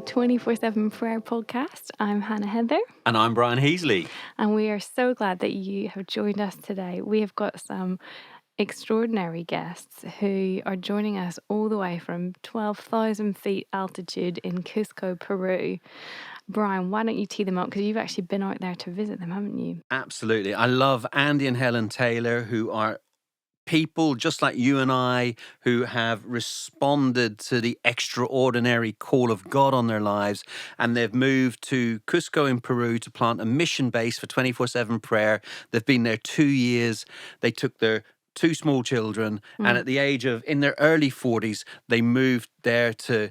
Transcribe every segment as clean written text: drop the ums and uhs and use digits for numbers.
24/7 Prayer Podcast. I'm Hannah Heather. And I'm Brian Heasley. And we are so glad that you have joined us today. We have got some extraordinary guests who are joining us all the way from 12,000 feet altitude in Cusco, Peru. Brian, why don't you tee them up? Because you've actually been out there to visit them, haven't you? Absolutely. I love Andy and Helen Taylor, who are people just like you and I who have responded to the extraordinary call of God on their lives. And they've moved to Cusco in Peru to plant a mission base for 24/7 prayer. They've been there 2 years. They took their 2 small children. And at the age of, in their early 40s, they moved there to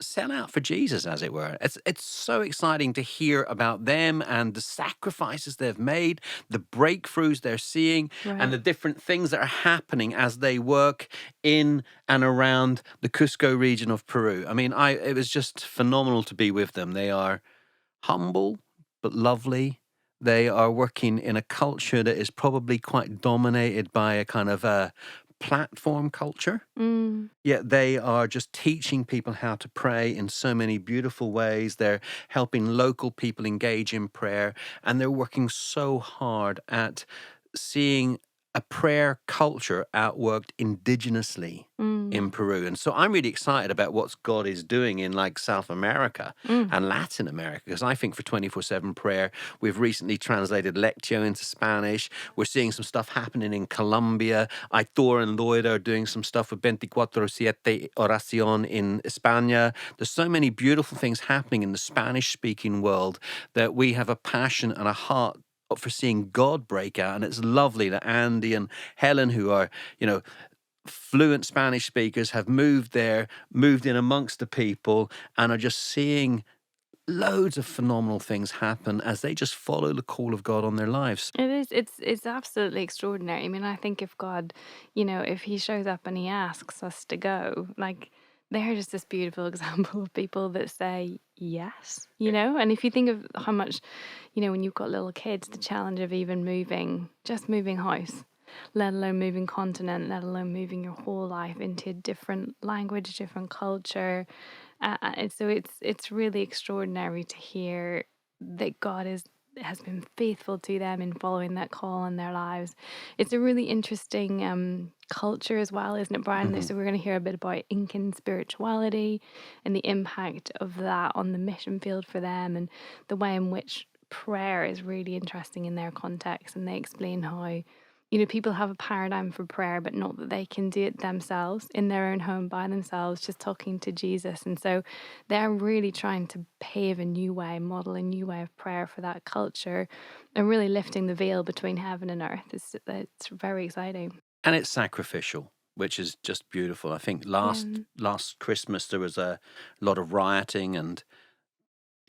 sell out for Jesus, as it were. It's so exciting to hear about them and the sacrifices they've made, the breakthroughs they're seeing, and the different things that are happening as they work in and around the Cusco region of Peru. I mean, it was just phenomenal to be with them. They are humble but lovely. They are working in a culture that is probably quite dominated by a kind of a platform culture. Yet they are just teaching people how to pray in so many beautiful ways. They're helping local people engage in prayer, and they're working so hard at seeing a prayer culture outworked indigenously in Peru. And so I'm really excited about what God is doing in like South America and Latin America, because I think for 24/7 prayer, we've recently translated Lectio into Spanish. We're seeing some stuff happening in Colombia. Aitor and Lloyd are doing some stuff with 24/7 Oración in España. There's so many beautiful things happening in the Spanish-speaking world that we have a passion and a heart for seeing God break out. And it's lovely that Andy and Helen, who are, fluent Spanish speakers, have moved there, moved in amongst the people, and are just seeing loads of phenomenal things happen as they just follow the call of God on their lives. It is. It's absolutely extraordinary. I mean, I think if God, if he shows up and he asks us to go, like, they're just this beautiful example of people that say yes, And if you think of how much, when you've got little kids, the challenge of even just moving house, let alone moving continent, let alone moving your whole life into a different language, different culture. And so it's really extraordinary to hear that God has been faithful to them in following that call in their lives. It's a really interesting culture as well, isn't it, Brian? So we're going to hear a bit about Incan spirituality and the impact of that on the mission field for them, and the way in which prayer is really interesting in their context. And they explain how people have a paradigm for prayer, but not that they can do it themselves in their own home by themselves, just talking to Jesus. And so they're really trying to pave a new way, model a new way of prayer for that culture, and really lifting the veil between heaven and earth. It's very exciting. And it's sacrificial, which is just beautiful. I think last Christmas there was a lot of rioting and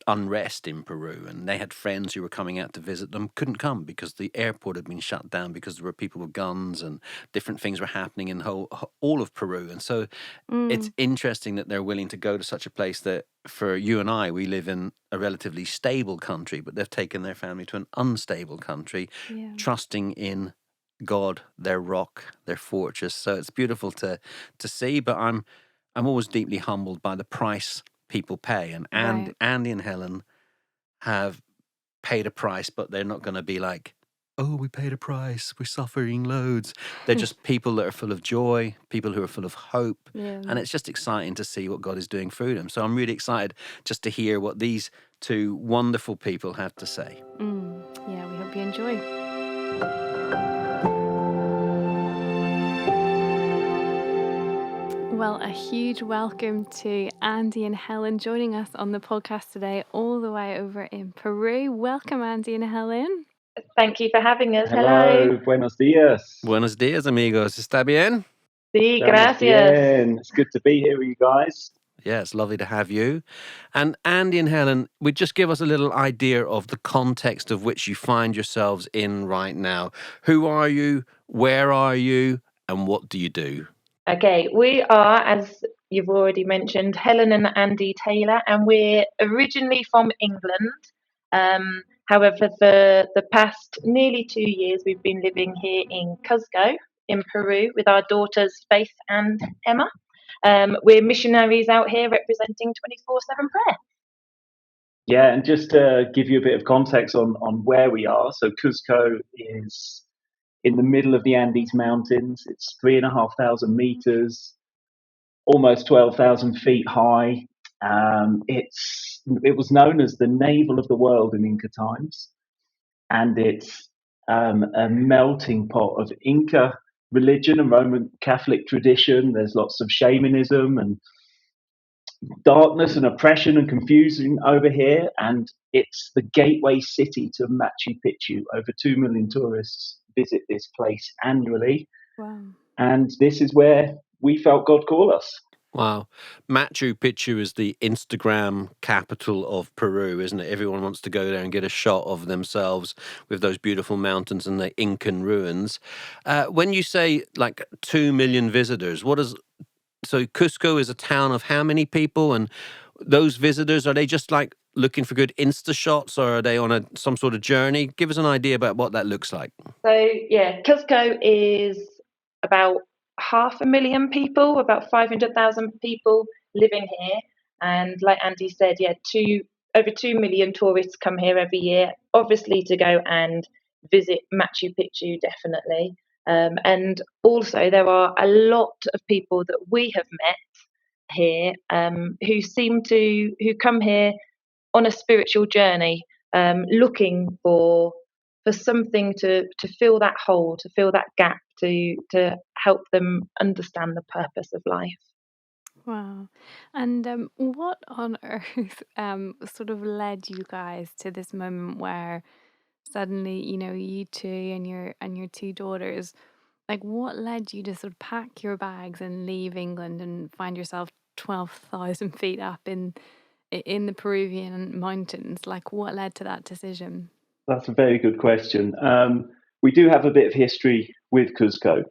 unrest in Peru, and they had friends who were coming out to visit them, couldn't come because the airport had been shut down because there were people with guns and different things were happening in all of Peru. And so it's interesting that they're willing to go to such a place that, for you and I, we live in a relatively stable country, but they've taken their family to an unstable country, trusting in God, their rock, their fortress. So it's beautiful to see, but I'm always deeply humbled by the price people pay, and Andy and Helen have paid a price, but they're not going to be like, oh, we paid a price, we're suffering loads. They're just people that are full of joy, people who are full of hope, and it's just exciting to see what God is doing through them. So I'm really excited just to hear what these 2 wonderful people have to say. Yeah, we hope you enjoy. Well, a huge welcome to Andy and Helen joining us on the podcast today, all the way over in Peru. Welcome, Andy and Helen. Thank you for having us. Hello. Buenos dias. Buenos dias, amigos. ¿Está bien? Sí, gracias. Bien. It's good to be here with you guys. Yeah, it's lovely to have you. And Andy and Helen, would just give us a little idea of the context of which you find yourselves in right now. Who are you? Where are you? And what do you do? Okay, we are, as you've already mentioned, Helen and Andy Taylor, and we're originally from England. However, for the past nearly 2 years, we've been living here in Cusco, in Peru, with our daughters Faith and Emma. We're missionaries out here representing 24/7 prayer. Yeah, and just to give you a bit of context on where we are. So Cusco is in the middle of the Andes Mountains. It's 3,500 meters, almost 12,000 feet high. It was known as the navel of the world in Inca times, and it's a melting pot of Inca religion and Roman Catholic tradition. There's lots of shamanism and darkness and oppression and confusion over here, and it's the gateway city to Machu Picchu. Over 2 million tourists visit this place annually, Wow. and this is where we felt God call us. Wow. Machu Picchu is the Instagram capital of Peru, isn't it? Everyone wants to go there and get a shot of themselves with those beautiful mountains and the Incan ruins. When you say like 2 million visitors, so Cusco is a town of how many people? And those visitors, are they just like looking for good Insta shots, or are they on some sort of journey? Give us an idea about what that looks like. So yeah, Cusco is about 500,000 people, about 500,000 people living here, and like Andy said, yeah, over 2 million tourists come here every year, obviously to go and visit Machu Picchu, definitely. And also, there are a lot of people that we have met here who come here on a spiritual journey, looking for something to fill that hole, to fill that gap, to help them understand the purpose of life. Wow. And what on earth sort of led you guys to this moment where suddenly, you two and your two daughters, like what led you to sort of pack your bags and leave England and find yourself 12,000 feet up in the Peruvian mountains? Like what led to that decision? That's a very good question. We do have a bit of history with Cusco.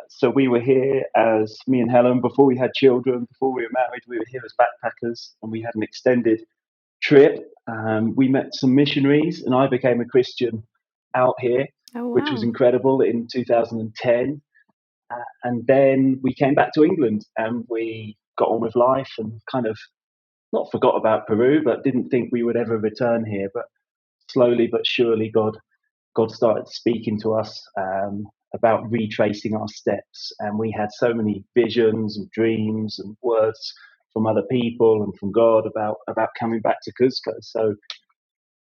So we were here as me and Helen, before we had children, before we were married, we were here as backpackers, and we had an extended trip. We met some missionaries, and I became a Christian out here, Oh, which was wow. incredible in 2010. And then we came back to England and we got on with life and kind of not forgot about Peru, but didn't think we would ever return here. But slowly but surely, God started speaking to us about retracing our steps. And we had so many visions and dreams and words from other people and from God about coming back to Cusco. So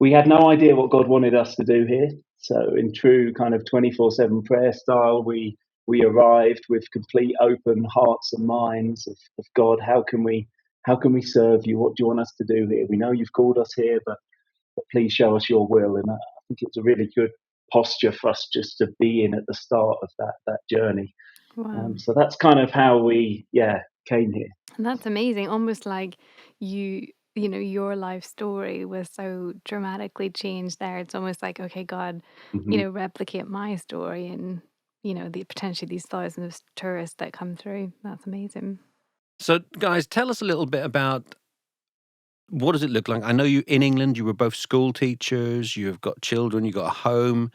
we had no idea what God wanted us to do here. So in true kind of 24/7 prayer style, we arrived with complete open hearts and minds of God. How can we serve you? What do you want us to do here? We know you've called us here, but please show us your will. And I think it was a really good posture for us just to be in at the start of that journey. Wow. So that's kind of how we came here. And that's amazing. Almost like your life story was so dramatically changed there. It's almost like, okay, God, Hmm. replicate my story and, potentially these thousands of tourists that come through. That's amazing. So, guys, tell us a little bit about what does it look like? I know you in England, you were both school teachers, you've got children, you've got a home.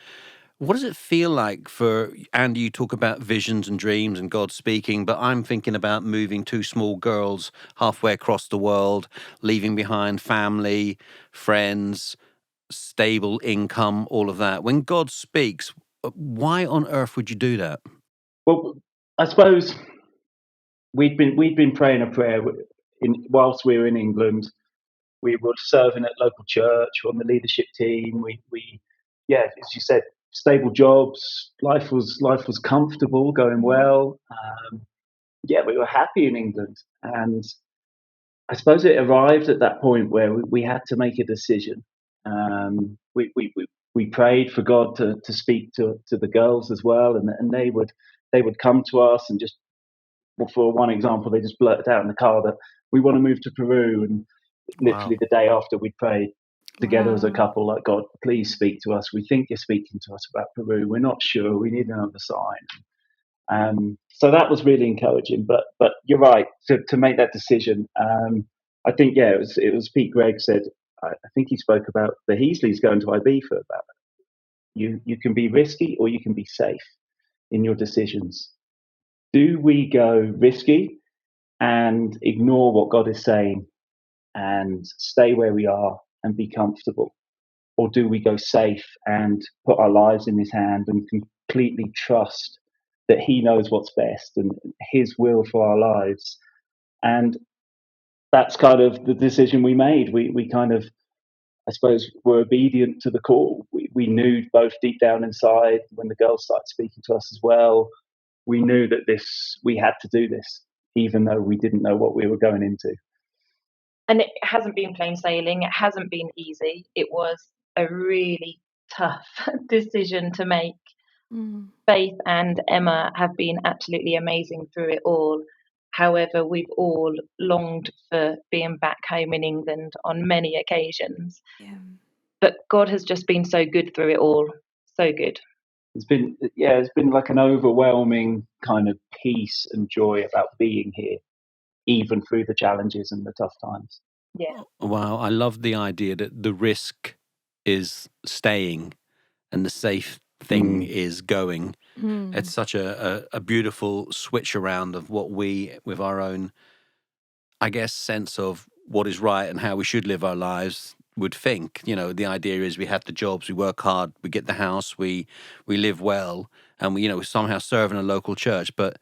What does it feel like for Andy? You talk about visions and dreams and God speaking, but I'm thinking about moving two small girls halfway across the world, leaving behind family, friends, stable income, all of that. When God speaks, why on earth would you do that? Well, I suppose we'd been praying a prayer whilst we were in England. We were serving at local church on the leadership team. As you said, stable jobs. Life was comfortable, going well. We were happy in England, and I suppose it arrived at that point where we had to make a decision. We prayed for God to speak to the girls as well, and they would come to us and just, well, for one example, they just blurted out in the car that we want to move to Peru, and Wow. literally the day after we prayed together as a Wow. couple, like, God, please speak to us. We think you're speaking to us about Peru. We're not sure. We need another sign. So that was really encouraging. But you're right to make that decision. I think it was Pete Gregg said. I think he spoke about the Heasleys going to IB for about you can be risky or you can be safe in your decisions. Do we go risky and ignore what God is saying and stay where we are and be comfortable? Or do we go safe and put our lives in his hand and completely trust that he knows what's best and his will for our lives? And that's kind of the decision we made. We kind of, I suppose, were obedient to the call. We knew both deep down inside, when the girls started speaking to us as well, we knew that we had to do this, even though we didn't know what we were going into. And it hasn't been plain sailing. It hasn't been easy. It was a really tough decision to make. Faith and Emma have been absolutely amazing through it all. However, we've all longed for being back home in England on many occasions. Yeah. But God has just been so good through it all. So good. It's been like an overwhelming kind of peace and joy about being here, even through the challenges and the tough times. Yeah. Wow, I love the idea that the risk is staying and the safe thing is going. It's such a beautiful switch around of what we, with our own, I guess, sense of what is right and how we should live our lives, would think. You know, the idea is we have the jobs, we work hard, we get the house, we live well, and we, somehow serve in a local church. But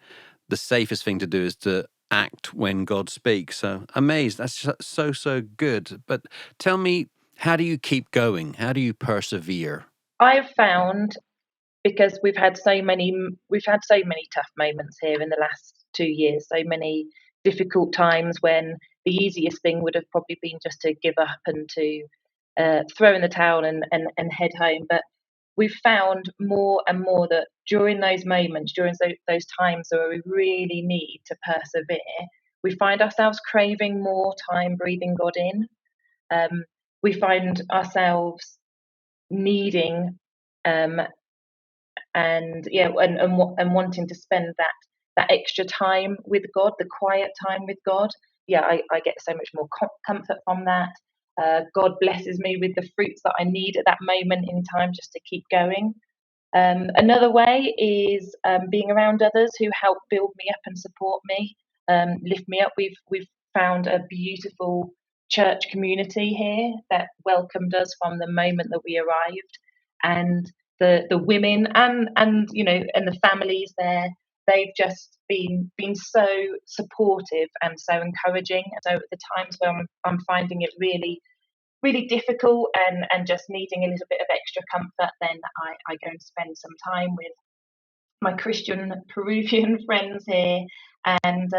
the safest thing to do is to act when God speaks. So amazed. That's so good. But tell me, how do you keep going? How do you persevere? I've found, because we've had so many tough moments here in the last 2 years, so many difficult times when the easiest thing would have probably been just to give up and to throw in the towel and head home. But we've found more and more that during those moments, during those times where we really need to persevere, we find ourselves craving more time breathing God in. We find ourselves needing and wanting to spend that extra time with God, the quiet time with God. I get so much more comfort from that. God blesses me with the fruits that I need at that moment in time just to keep going. Another way is being around others who help build me up and support me, lift me up. We've found a beautiful church community here that welcomed us from the moment that we arrived, and the women and the families there, they've just been so supportive and so encouraging. So at the times where I'm finding it really difficult and just needing a little bit of extra comfort, then I go and spend some time with my Christian Peruvian friends here, and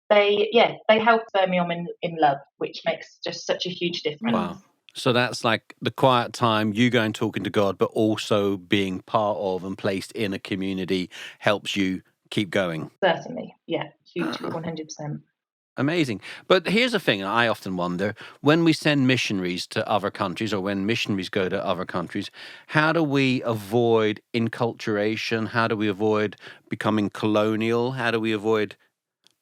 they help spur me on in love, which makes just such a huge difference. Wow. So that's like the quiet time, you going talking to God, but also being part of and placed in a community helps you keep going. Certainly, yeah, hugely, 100%. Amazing. But here's the thing I often wonder, when we send missionaries to other countries or when missionaries go to other countries, how do we avoid inculturation? How do we avoid becoming colonial? How do we avoid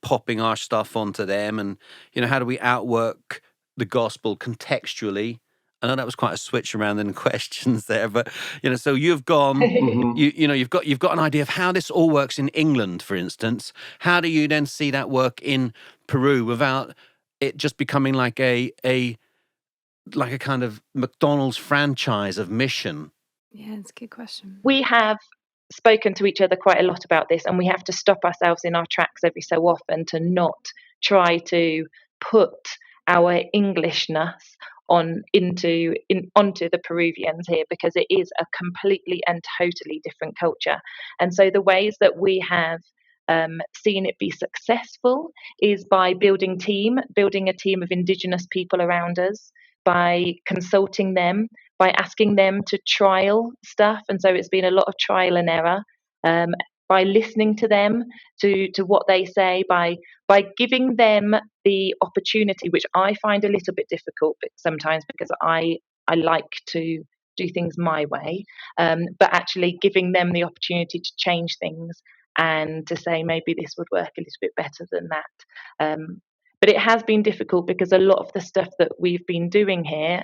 popping our stuff onto them? And, how do we outwork the gospel contextually? I know that was quite a switch around in the questions there, but so you've gone, you've got an idea of how this all works in England, for instance. How do you then see that work in Peru without it just becoming like a kind of McDonald's franchise of mission? Yeah, it's a good question. We have spoken to each other quite a lot about this, and we have to stop ourselves in our tracks every so often to not try to put our Englishness onto the Peruvians here, because it is a completely and totally different culture. And so the ways that we have seen it be successful is by building a team of Indigenous people around us, by consulting them, by asking them to trial stuff. And so it's been a lot of trial and error, by listening to them, to what they say, by giving them the opportunity, which I find a little bit difficult sometimes because I like to do things my way, but actually giving them the opportunity to change things and to say maybe this would work a little bit better than that. But it has been difficult because a lot of the stuff that we've been doing here,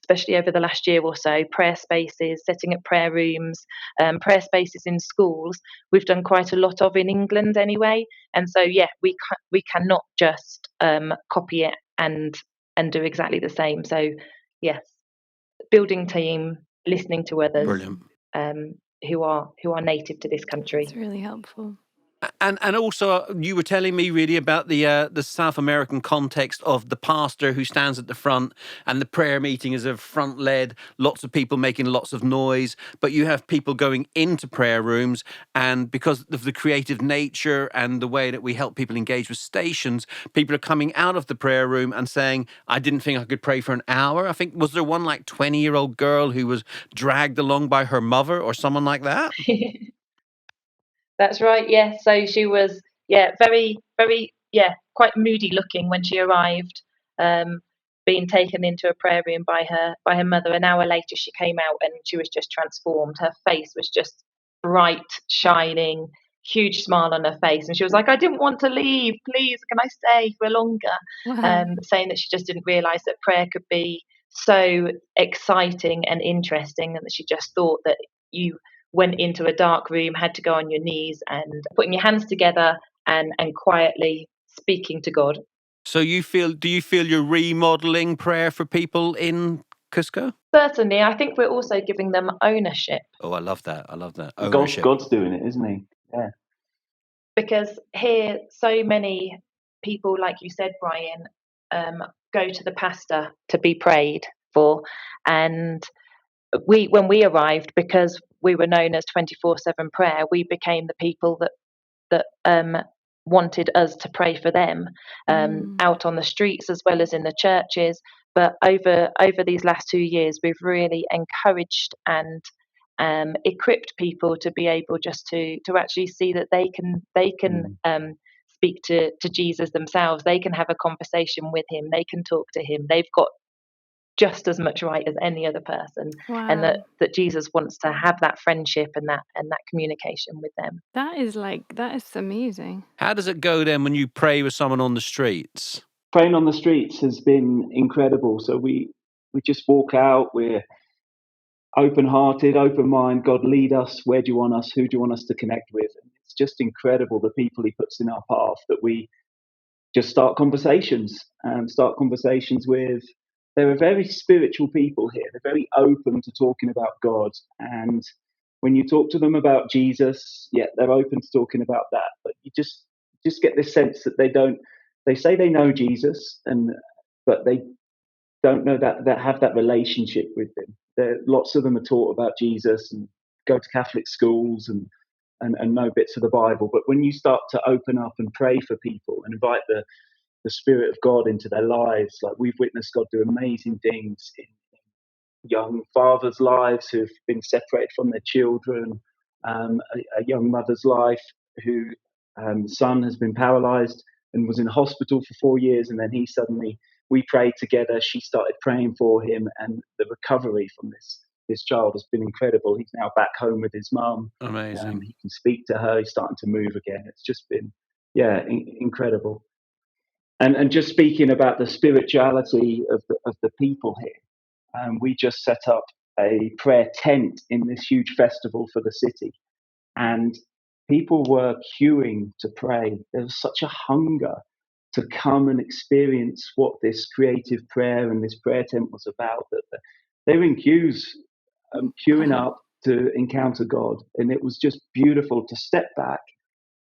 especially over the last year or so, prayer spaces, setting up prayer rooms, prayer spaces in schools, we've done quite a lot of in England anyway. And so, we cannot just copy it and do exactly the same. So yes, building team, listening to others Brilliant. who are native to this country. It's really helpful. And also, you were telling me really about the South American context of the pastor who stands at the front, and the prayer meeting is a front led, lots of people making lots of noise, but you have people going into prayer rooms, and because of the creative nature and the way that we help people engage with stations, people are coming out of the prayer room and saying, "I didn't think I could pray for an hour." I think, was there one like 20-year-old girl who was dragged along by her mother or someone like that? That's right. Yeah. So she was, very, very, quite moody looking when she arrived. Um, being taken into a prayer room by her mother. An hour later, she came out and she was just transformed. Her face was just bright, shining, huge smile on her face, and she was like, "I didn't want to leave. Please, can I stay for longer?" Wow. Saying that she just didn't realise that prayer could be so exciting and interesting, and that she just thought that you went into a dark room, had to go on your knees and putting your hands together and quietly speaking to God. So do you feel you're remodeling prayer for people in Cusco? Certainly, I think we're also giving them ownership, Oh, I love that. I love that. God, Ownership. God's doing it, isn't he? Yeah. because here so many people, like you said, Brian, go to the pastor to be prayed for, and when we arrived, because we were known as 24/7 prayer, we became the people that wanted us to pray for them, Mm. out on the streets as well as in the churches. But over these last 2 years, we've really encouraged and equipped people to be able just to actually see that they can speak to Jesus themselves. They can have a conversation with him. They can talk to him. They've got just as much right as any other person, and Wow. that Jesus wants to have that friendship and that communication with them. That is amazing. How does it go then when you pray with someone on the streets? Praying on the streets has been incredible. So we just walk out. We're open hearted, open mind. God, lead us. Where do you want us? Who do you want us to connect with? And it's just incredible the people He puts in our path that we just start conversations with. There are very spiritual people here. They're very open to talking about God. And when you talk to them about Jesus, yeah, they're open to talking about that. But you just get this sense that they say they know Jesus, but they don't know that have that relationship with him. Lots of them are taught about Jesus and go to Catholic schools and know bits of the Bible. But when you start to open up and pray for people and invite the Spirit of God into their lives, like we've witnessed God do amazing things in young fathers' lives who've been separated from their children, a young mother's life who son has been paralyzed and was in hospital for 4 years, and then we prayed together. She started praying for him, and the recovery from this child has been incredible. He's now back home with his mum. Amazing. He can speak to her. He's starting to move again. It's just been, incredible. And just speaking about the spirituality of the people here, we just set up a prayer tent in this huge festival for the city, and people were queuing to pray. There was such a hunger to come and experience what this creative prayer and this prayer tent was about, that they were in queues, queuing Wow. up to encounter God. And it was just beautiful to step back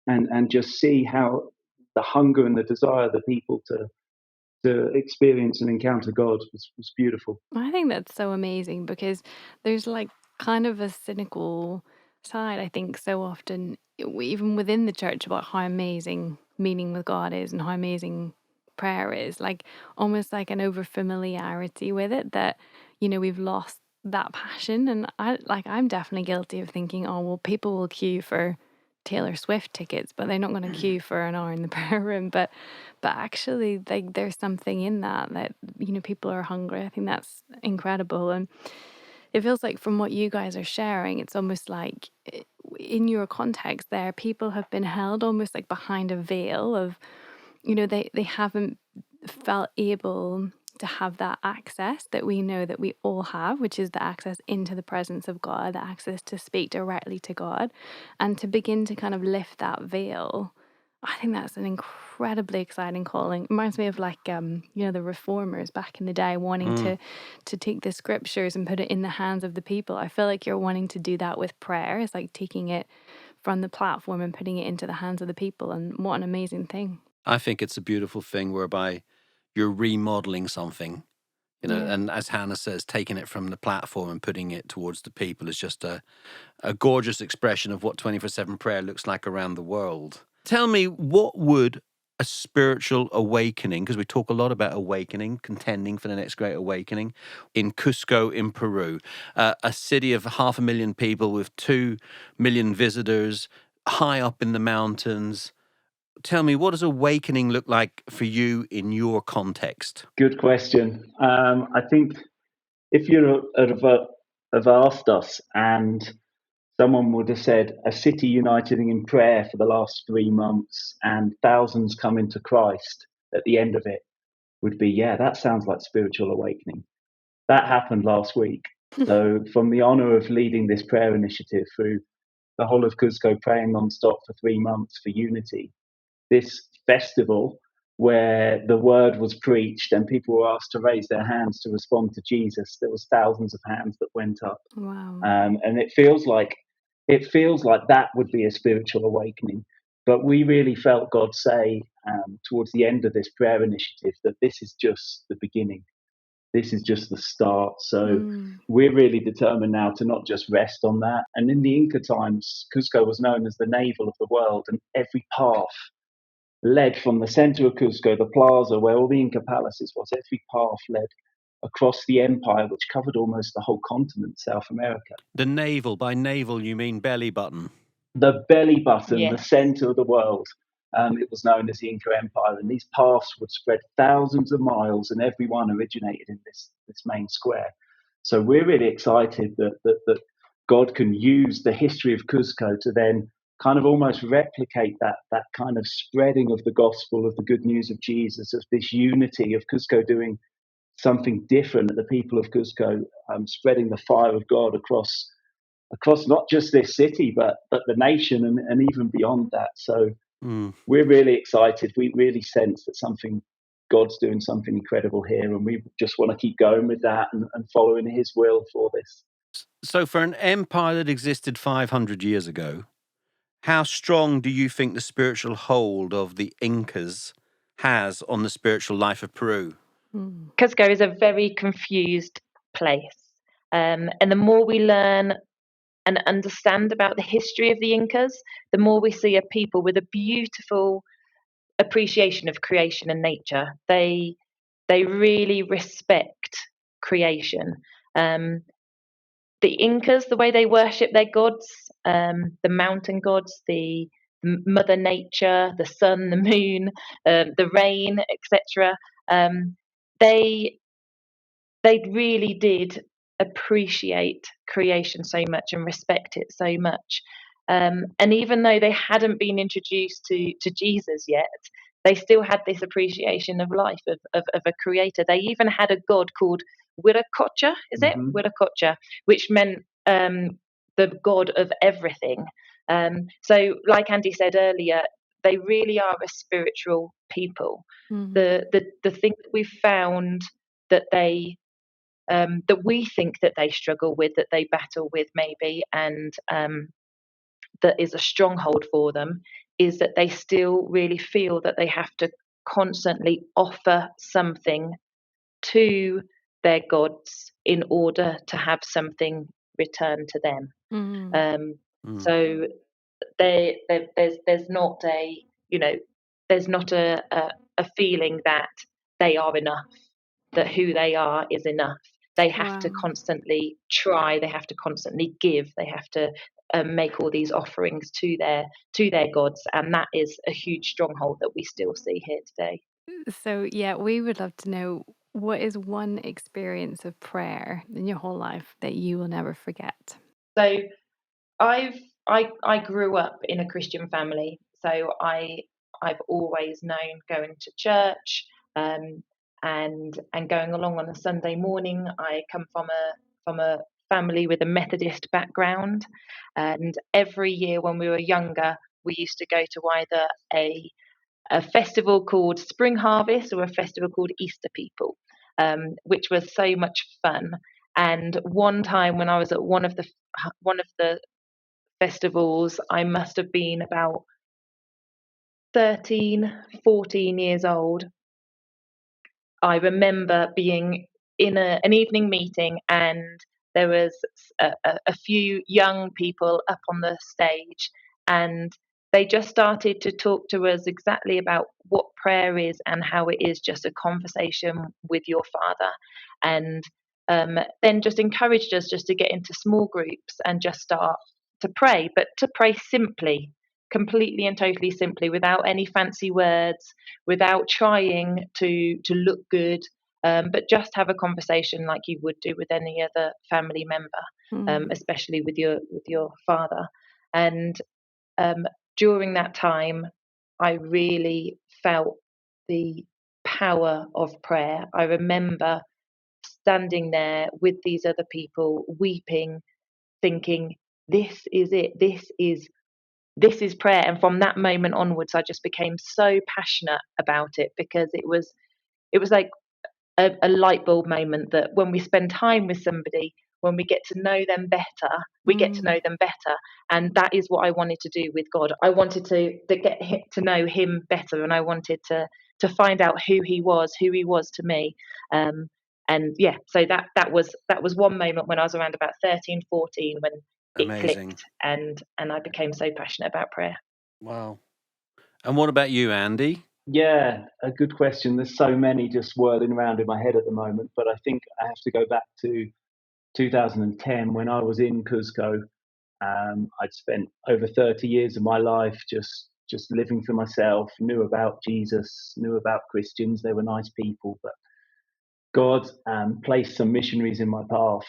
and just see how the hunger and the desire of the people to experience and encounter God was beautiful. I think that's so amazing because there's like kind of a cynical side, I think, so often, even within the church, about how amazing meeting with God is and how amazing prayer is. Like almost like an over familiarity with it that, we've lost that passion. And I'm definitely guilty of thinking, oh, well, people will queue for Taylor Swift tickets, but they're not going to queue for an hour in the prayer room. But actually, like there's something in that people are hungry. I think that's incredible, and it feels like from what you guys are sharing, it's almost like in your context there, people have been held almost like behind a veil of, they haven't felt able to have that access that we know that we all have, which is the access into the presence of God, the access to speak directly to God, and to begin to kind of lift that veil. I think that's an incredibly exciting calling. It reminds me of like the reformers back in the day wanting to take the scriptures and put it in the hands of the people. I feel like you're wanting to do that with prayer. It's like taking it from the platform and putting it into the hands of the people. And what an amazing thing. I think it's a beautiful thing whereby you're remodeling something, Yeah. and as Hannah says, taking it from the platform and putting it towards the people is just a gorgeous expression of what 24/7 prayer looks like around the world. Tell me, what would a spiritual awakening, because we talk a lot about awakening, contending for the next great awakening, in Cusco in Peru, a city of 500,000 people with 2 million visitors, high up in the mountains. Tell me, what does awakening look like for you in your context? Good question. I think if you have asked us and someone would have said a city uniting in prayer for the last 3 months and thousands coming to Christ at the end of it, would be, yeah, that sounds like spiritual awakening. That happened last week. So from the honor of leading this prayer initiative through the whole of Cusco, praying non-stop for 3 months for unity, this festival where the word was preached and people were asked to raise their hands to respond to Jesus, there was thousands of hands that went up. Wow. And it feels like that would be a spiritual awakening. But we really felt God say towards the end of this prayer initiative that this is just the beginning. This is just the start. So we're really determined now to not just rest on that. And in the Inca times, Cusco was known as the navel of the world, and every path led from the center of Cusco, the plaza where all the Inca palaces was, every path led across the empire, which covered almost the whole continent, South America. The navel, by navel you mean belly button. The belly button, the Yes. center of the world. It was known as the Inca Empire, and these paths would spread thousands of miles, and every one originated in this main square. So we're really excited that God can use the history of Cusco to then kind of almost replicate that kind of spreading of the gospel, of the good news of Jesus, of this unity of Cusco doing something different, the people of Cusco spreading the fire of God across not just this city, but the nation and even beyond that. So we're really excited. We really sense that God's doing something incredible here, and we just want to keep going with that and following His will for this. So for an empire that existed 500 years ago, how strong do you think the spiritual hold of the Incas has on the spiritual life of Peru? Cusco is a very confused place. And the more we learn and understand about the history of the Incas, the more we see a people with a beautiful appreciation of creation and nature. They really respect creation. The Incas, the way they worship their gods, the mountain gods, the Mother Nature, the sun, the moon, the rain, etc. They really did appreciate creation so much and respect it so much. And even though they hadn't been introduced to Jesus yet, they still had this appreciation of life, of a creator. They even had a god called Wiracocha, is it? Wiracocha, which meant the god of everything. So, like Andy said earlier, they really are a spiritual people. The thing that we've found that that we think that they struggle with, that they battle with maybe, and that is a stronghold for them, is that they still really feel that they have to constantly offer something to their gods in order to have something returned to them. So there's not there's not a feeling that they are enough, that who they are is enough. They have to constantly try. They have to constantly give. They have to make all these offerings to their gods, and that is a huge stronghold that we still see here today. So, yeah, we would love to know, what is one experience of prayer in your whole life that you will never forget? So I grew up in a Christian family, so I've always known going to church, and going along on a Sunday morning. I come from a family with a Methodist background, and every year when we were younger, we used to go to either a festival called Spring Harvest or a festival called Easter People, which was so much fun. And one time when I was at one of the festivals, I must have been about 13, 14 years old. I remember being in an evening meeting, and there was a few young people up on the stage, and they just started to talk to us exactly about what prayer is and how it is just a conversation with your Father. And then just encouraged us just to get into small groups and just start to pray, but to pray simply, completely and totally simply, without any fancy words, without trying to look good, but just have a conversation like you would do with any other family member, especially with your father. And during that time, I really felt the power of prayer. I remember standing there with these other people, weeping, thinking, this is it. This is prayer. And from that moment onwards, I just became so passionate about it, because it was like a light bulb moment, that when we spend time with somebody, when we get to know them better, we get to know them better. And that is what I wanted to do with God. I wanted to get to know him better, and I wanted to find out who he was to me. And yeah, so that was one moment when I was around about 13, 14, when it Amazing. clicked, and I became so passionate about prayer. Wow. And what about you, Andy? Yeah, a good question. There's so many just whirling around in my head at the moment, but I think I have to go back to 2010 when I was in Cusco. I'd spent over 30 years of my life just living for myself, knew about Jesus, knew about Christians. They were nice people, but God placed some missionaries in my path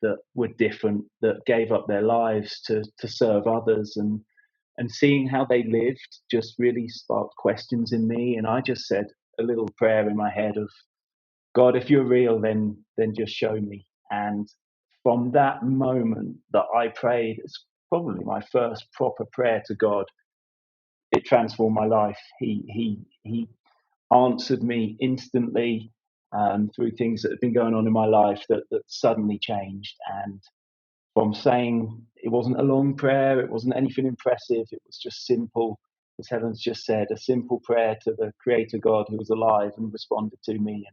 that were different, that gave up their lives to serve others, and seeing how they lived just really sparked questions in me. And I just said a little prayer in my head of, God, if you're real, then just show me. And from that moment that I prayed, it's probably my first proper prayer to God. It transformed my life. He answered me instantly through things that had been going on in my life that suddenly changed. And from saying it wasn't a long prayer, it wasn't anything impressive, it was just simple, as Helen's just said, a simple prayer to the Creator God who was alive and responded to me.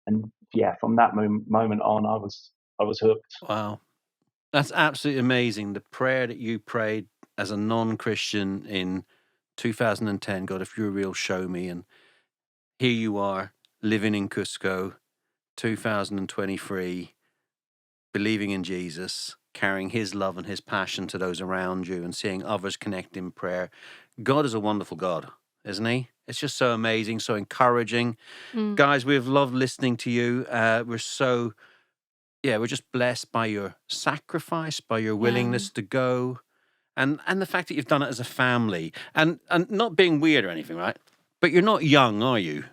And yeah, from that moment on, I was hooked. Wow. That's absolutely amazing. The prayer that you prayed as a non-Christian in 2010, God, if you're real, show me. And here you are, living in Cusco, 2023, believing in Jesus, carrying his love and his passion to those around you, and seeing others connect in prayer. God is a wonderful God, isn't he? It's just so amazing, so encouraging. Guys, we've loved listening to you. We're just blessed by your sacrifice, by your willingness to go, and the fact that you've done it as a family, and not being weird or anything, right? But you're not young, are you?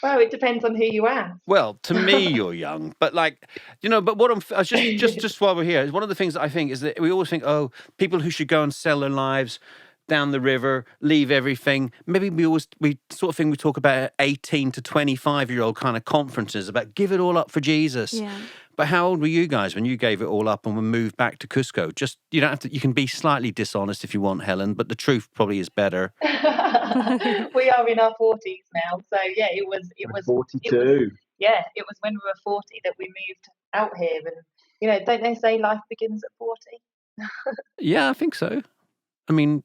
Well, it depends on who you ask. Well, to me, you're young, but but what I was just while we're here, one of the things that I think is that we always think, oh, people who should go and sell their lives down the river, leave everything. Maybe we sort of think we talk about 18 to 25-year-old kind of conferences about give it all up for Jesus. Yeah. But how old were you guys when you gave it all up and were moved back to Cusco? Just, you don't have to, you can be slightly dishonest if you want, Helen, but the truth probably is better. We are in our 40s now, so yeah, it was 42. It was when we were 40 that we moved out here, and don't they say life begins at 40? Yeah, I think so. I mean,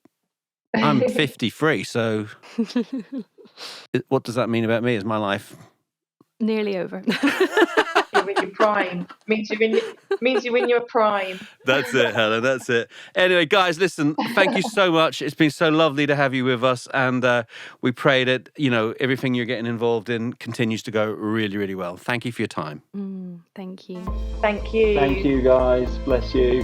I'm 53, so what does that mean about me? Is my life Nearly over? You're in your prime. Means you're in your prime. That's it, Helen. That's it. Anyway, guys, listen, thank you so much. It's been so lovely to have you with us. And we pray that, everything you're getting involved in continues to go really, really well. Thank you for your time. Thank you. Thank you. Thank you, guys. Bless you.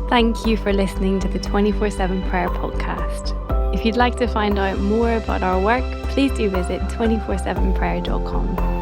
Thank you for listening to the 24/7 Prayer Podcast. If you'd like to find out more about our work, please do visit 247prayer.com.